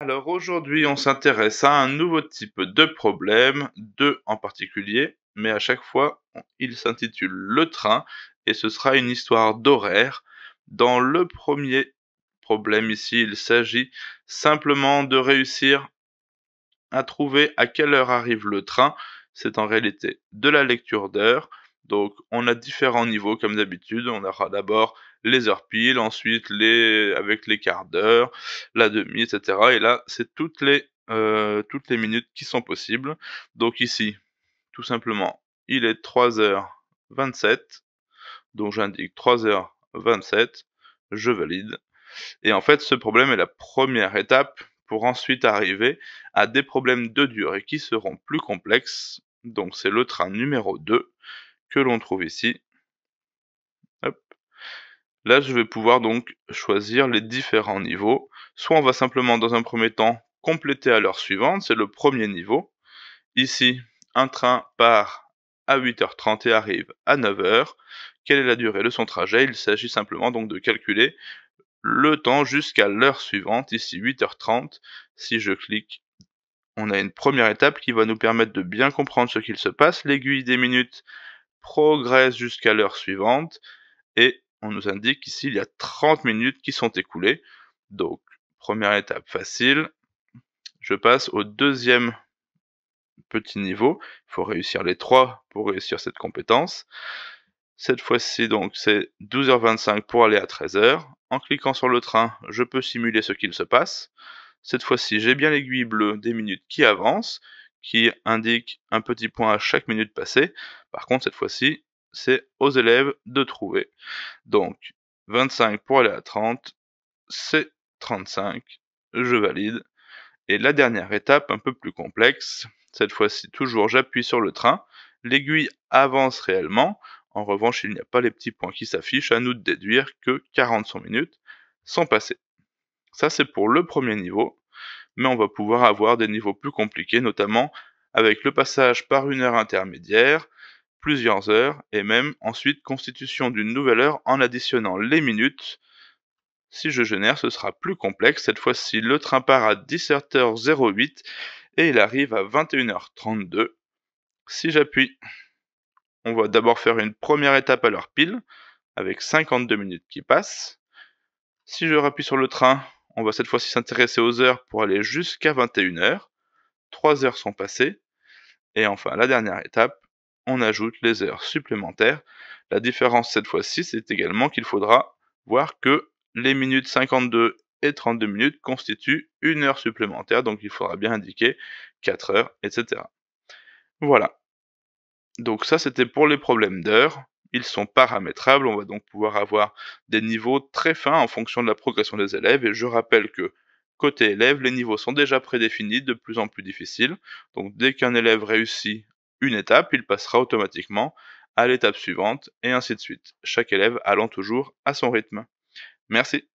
Alors aujourd'hui, on s'intéresse à un nouveau type de problème, deux en particulier, mais à chaque fois, il s'intitule Le train et ce sera une histoire d'horaire. Dans le premier problème ici, il s'agit simplement de réussir à trouver à quelle heure arrive le train. C'est en réalité de la lecture d'heures. Donc on a différents niveaux comme d'habitude. On aura d'abord les heures piles, ensuite les avec les quarts d'heure, la demi, etc. Et là, c'est toutes les minutes qui sont possibles. Donc ici, tout simplement, il est 3h27. Donc j'indique 3h27. Je valide. Et en fait, ce problème est la première étape pour ensuite arriver à des problèmes de durée qui seront plus complexes. Donc c'est le train numéro 2 que l'on trouve ici. Hop. Là, je vais pouvoir donc choisir les différents niveaux. Soit on va simplement dans un premier temps compléter à l'heure suivante, c'est le premier niveau. Ici, un train part à 8h30 et arrive à 9h. Quelle est la durée de son trajet? Il s'agit simplement donc de calculer le temps jusqu'à l'heure suivante, ici 8h30. Si je clique, on a une première étape qui va nous permettre de bien comprendre ce qu'il se passe. L'aiguille des minutes progresse jusqu'à l'heure suivante et on nous indique qu'ici il y a 30 minutes qui sont écoulées. Donc, première étape facile. Je passe au deuxième petit niveau. Il faut réussir les trois pour réussir cette compétence. Cette fois-ci, donc, c'est 12h25 pour aller à 13h. En cliquant sur le train, je peux simuler ce qu'il se passe. Cette fois-ci, j'ai bien l'aiguille bleue des minutes qui avancent, qui indique un petit point à chaque minute passée. Par contre, cette fois-ci, c'est aux élèves de trouver. Donc, 25 pour aller à 30, c'est 35. Je valide. Et la dernière étape, un peu plus complexe, cette fois-ci toujours j'appuie sur le train, l'aiguille avance réellement, en revanche il n'y a pas les petits points qui s'affichent, à nous de déduire que 45 minutes sont passées. Ça c'est pour le premier niveau, mais on va pouvoir avoir des niveaux plus compliqués, notamment avec le passage par une heure intermédiaire, plusieurs heures, et même ensuite constitution d'une nouvelle heure en additionnant les minutes. Si je génère, ce sera plus complexe. Cette fois-ci, le train part à 17h08 et il arrive à 21h32. Si j'appuie, on va d'abord faire une première étape à l'heure pile, avec 52 minutes qui passent. Si je rappuie sur le train, on va cette fois-ci s'intéresser aux heures pour aller jusqu'à 21h. 3 heures sont passées. Et enfin, la dernière étape, on ajoute les heures supplémentaires. La différence cette fois-ci, c'est également qu'il faudra voir que les minutes 52 et 32 minutes constituent une heure supplémentaire, donc il faudra bien indiquer 4 heures, etc. Voilà. Donc ça, c'était pour les problèmes d'heures. Ils sont paramétrables, on va donc pouvoir avoir des niveaux très fins en fonction de la progression des élèves, et je rappelle que côté élève, les niveaux sont déjà prédéfinis, de plus en plus difficiles. Donc dès qu'un élève réussit une étape, il passera automatiquement à l'étape suivante, et ainsi de suite. Chaque élève allant toujours à son rythme. Merci.